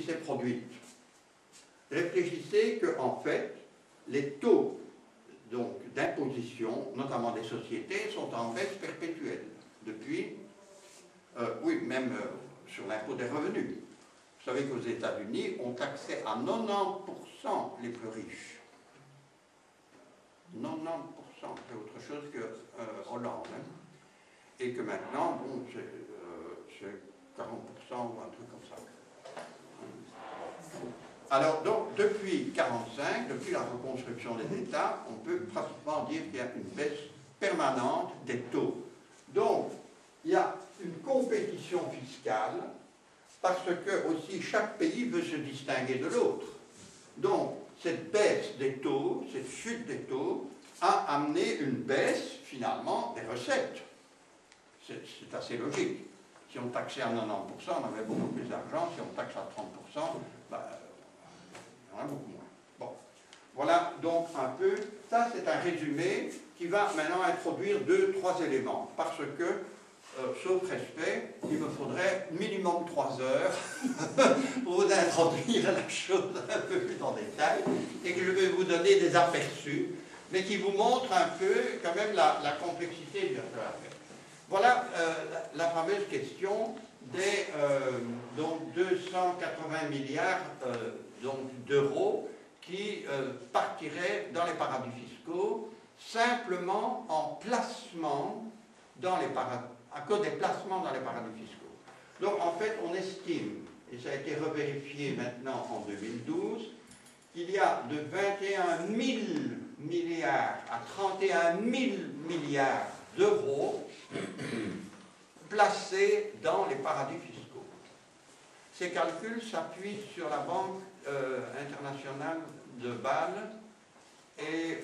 qui s'est produite. Réfléchissez qu'en fait, les taux d'imposition, notamment des sociétés, sont en baisse perpétuelle depuis, oui, même sur l'impôt des revenus. Vous savez qu'aux États-Unis, on taxait à 90% les plus riches. 90%, c'est autre chose que Hollande. Hein. Et que maintenant, bon, c'est 40% ou un truc comme ça. Alors, donc, depuis 1945, depuis la reconstruction des États, on peut pratiquement dire qu'il y a une baisse permanente des taux. Donc, il y a une compétition fiscale parce que aussi chaque pays veut se distinguer de l'autre. Donc, cette baisse des taux, cette chute des taux, a amené une baisse, finalement, des recettes. C'est assez logique. Si on taxait à 90%, on avait beaucoup plus d'argent. Si on taxe à 30%, bah, il y en a beaucoup moins. Bon. Voilà donc un peu, ça c'est un résumé qui va maintenant introduire 2-3 éléments. Parce que, sauf respect, il me faudrait minimum 3 heures pour vous introduire la chose un peu plus en détail et que je vais vous donner des aperçus, mais qui vous montrent un peu quand même la complexité de l'affaire. Voilà la fameuse question des donc 280 milliards d'euros qui partiraient dans les paradis fiscaux simplement en placement dans les paradis, à cause des placements dans les paradis fiscaux. Donc en fait on estime, et ça a été revérifié maintenant en 2012, qu'il y a de 21 000 milliards à 31 000 milliards d'euros placés dans les paradis fiscaux. Ces calculs s'appuient sur la Banque internationale de Bâle et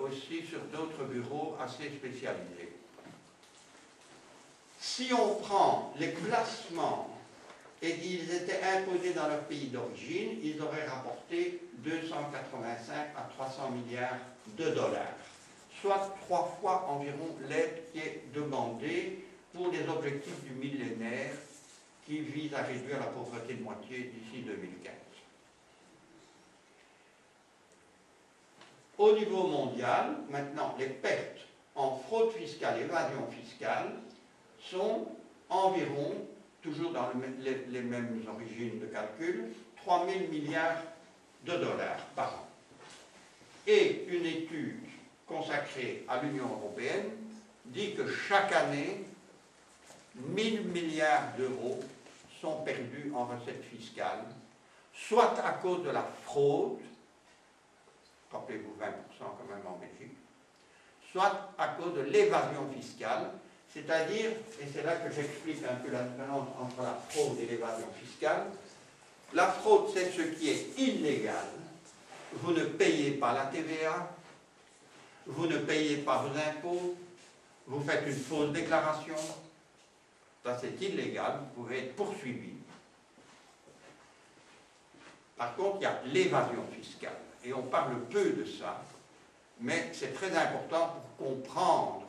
aussi sur d'autres bureaux assez spécialisés. Si on prend les placements et qu'ils étaient imposés dans leur pays d'origine, ils auraient rapporté 285 à 300 milliards de dollars, soit 3 fois environ l'aide qui est demandée pour les objectifs du millénaire qui visent à réduire la pauvreté de moitié d'ici 2015. Au niveau mondial, maintenant, les pertes en fraude fiscale et évasion fiscale sont environ, toujours dans les mêmes origines de calcul, 3 000 milliards de dollars par an. Et une étude consacrée à l'Union européenne dit que chaque année, 1 000 milliards d'euros sont perdus en recettes fiscales, soit à cause de la fraude, rappelez-vous 20% quand même en Belgique, soit à cause de l'évasion fiscale, c'est-à-dire, et c'est là que j'explique un peu la différence entre la fraude et l'évasion fiscale, la fraude c'est ce qui est illégal, vous ne payez pas la TVA, vous ne payez pas vos impôts, vous faites une fausse déclaration, ça c'est illégal, vous pouvez être poursuivi. Par contre, il y a l'évasion fiscale, et on parle peu de ça, mais c'est très important pour comprendre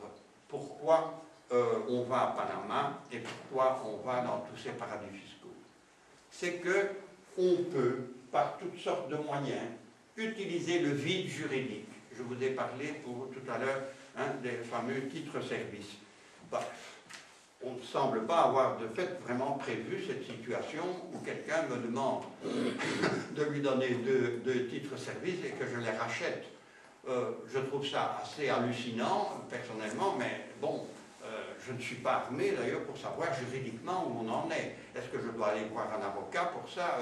pourquoi on va à Panama et pourquoi on va dans tous ces paradis fiscaux. C'est que on peut, par toutes sortes de moyens, utiliser le vide juridique. Je vous ai parlé tout à l'heure des fameux titres-services. Bref, on ne semble pas avoir de fait vraiment prévu cette situation où quelqu'un me demande de lui donner deux titres-services et que je les rachète. Je trouve ça assez hallucinant, personnellement, mais bon, je ne suis pas armé d'ailleurs pour savoir juridiquement où on en est. Est-ce que je dois aller voir un avocat pour ça?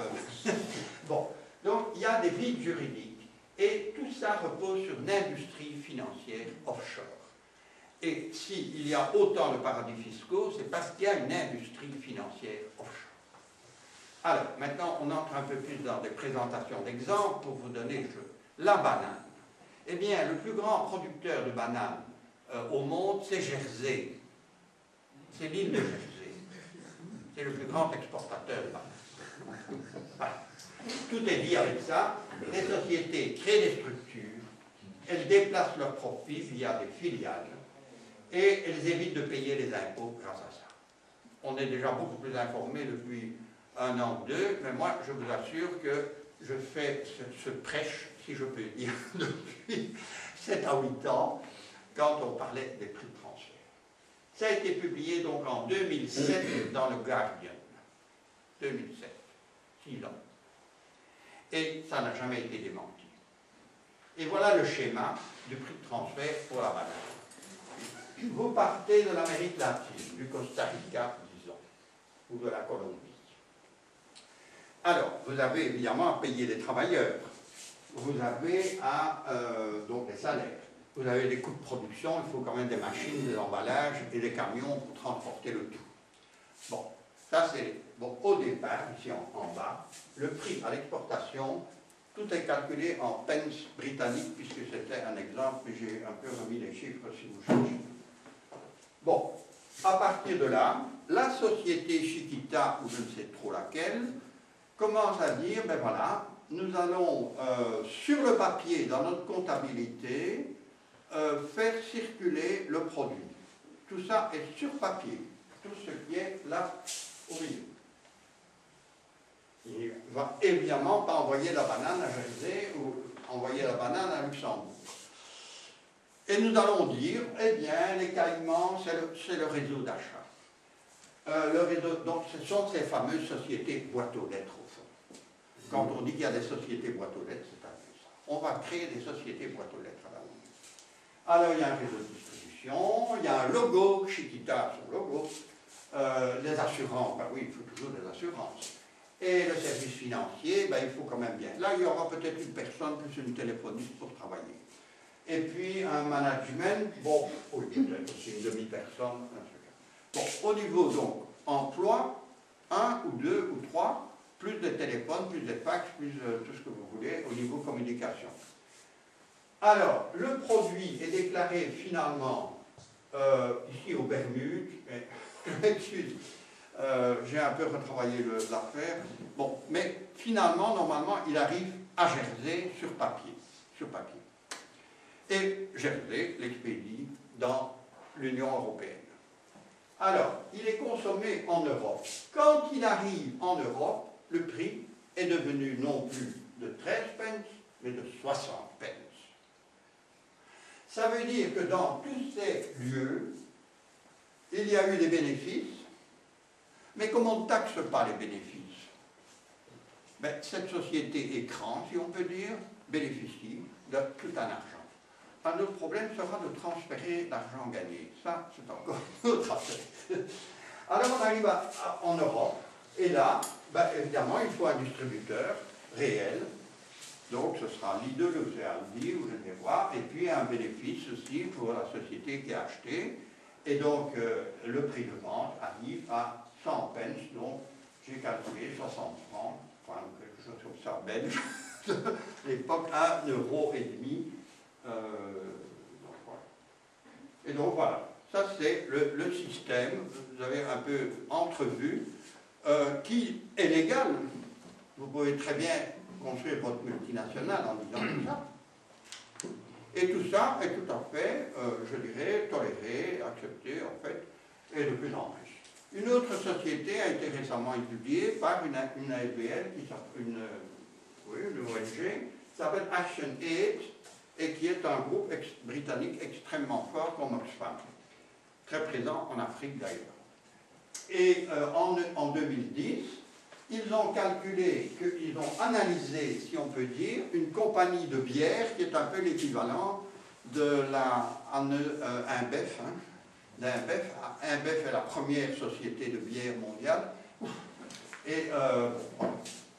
Bon, donc il y a des vides juridiques et tout ça repose sur une industrie financière offshore. Et s'il y a autant de paradis fiscaux, c'est parce qu'il y a une industrie financière offshore. Alors, maintenant, on entre un peu plus dans des présentations d'exemples pour vous donner la banane. Eh bien, le plus grand producteur de bananes au monde, c'est Jersey. C'est l'île de Jersey. C'est le plus grand exportateur de bananes. Voilà. Tout est dit avec ça. Les sociétés créent des structures, elles déplacent leurs profits via des filiales et elles évitent de payer les impôts grâce à ça. On est déjà beaucoup plus informé depuis un an ou deux, mais moi, je vous assure que je fais ce prêche, si je peux dire, depuis 7 à 8 ans, quand on parlait des prix de transfert. Ça a été publié donc en 2007 dans le Guardian. 2007, 6 ans. Et ça n'a jamais été démenti. Et voilà le schéma du prix de transfert pour la banane. Vous partez de l'Amérique latine, du Costa Rica, disons, ou de la Colombie. Alors, vous avez évidemment à payer des travailleurs. Vous avez donc des salaires. Vous avez des coûts de production, il faut quand même des machines, des emballages et des camions pour transporter le tout. Bon, ça c'est... Bon, au départ, ici en bas, le prix à l'exportation, tout est calculé en pence britanniques, puisque c'était un exemple, mais j'ai un peu remis les chiffres si vous cherchez. Bon, à partir de là, la société Chiquita, ou je ne sais trop laquelle, commence à dire, ben voilà, nous allons, sur le papier, dans notre comptabilité, faire circuler le produit. Tout ça est sur papier, tout ce qui est là au milieu. Il ne va évidemment pas envoyer la banane à Jersey ou envoyer la banane à Luxembourg. Et nous allons dire, eh bien, les Caïmans, c'est le réseau d'achat. Donc, ce sont ces fameuses sociétés boîtes aux lettres, au fond. Quand on dit qu'il y a des sociétés boîtes aux lettres, c'est un peu ça. On va créer des sociétés boîtes aux lettres à la longue. Alors, il y a un réseau de distribution, il y a un logo, Chiquita, son logo, les assurances, ben oui, il faut toujours des assurances. Et le service financier, ben, il faut quand même bien. Là, il y aura peut-être une personne plus une téléphoniste pour travailler. Et puis un management, bon, oui, peut-être aussi une demi-personne. Bon, au niveau donc emploi, 1 ou 2 ou 3, plus de téléphones, plus de fax, plus tout ce que vous voulez au niveau communication. Alors, le produit est déclaré finalement ici aux Bermudes, je m'excuse. J'ai un peu retravaillé l'affaire. Bon, mais finalement, normalement, il arrive à Jersey sur papier. Et Jersey l'expédie dans l'Union européenne. Alors, il est consommé en Europe. Quand il arrive en Europe, le prix est devenu non plus de 13 pence, mais de 60 pence. Ça veut dire que dans tous ces lieux, il y a eu des bénéfices. Mais comme on ne taxe pas les bénéfices, ben, cette société écran, si on peut dire, bénéficie de tout un argent. Un autre problème sera de transférer l'argent gagné. Ça, c'est encore une autre affaire. Alors on arrive en Europe, et là, ben, évidemment, il faut un distributeur réel. Donc ce sera Lidl ou c'est Aldi ou je ne sais quoi, et puis un bénéfice aussi pour la société qui a acheté. Et donc le prix de vente arrive à 100 pence, donc j'ai calculé 60 francs, enfin quelque chose comme ça, belge, l'époque 1,5 €. Voilà. Et donc voilà, ça c'est le système, vous avez un peu entrevu, qui est légal. Vous pouvez très bien construire votre multinationale en disant tout ça. Et tout ça est tout à fait, je dirais, toléré, accepté en fait, et de plus en plus. Une autre société a été récemment étudiée par une ASBL, une ONG, qui s'appelle Action Aid, et qui est un groupe britannique extrêmement fort comme Oxfam, très présent en Afrique d'ailleurs. Et en 2010, ils ont calculé, qu'ils ont analysé, si on peut dire, une compagnie de bière qui est un peu l'équivalent de la InBev. InBev est la première société de bière mondiale. Et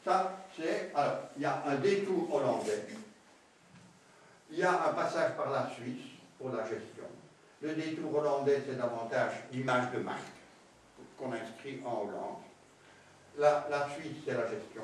ça, c'est... Alors, il y a un détour hollandais. Il y a un passage par la Suisse pour la gestion. Le détour hollandais, c'est davantage l'image de marque qu'on inscrit en Hollande. La Suisse, c'est la gestion.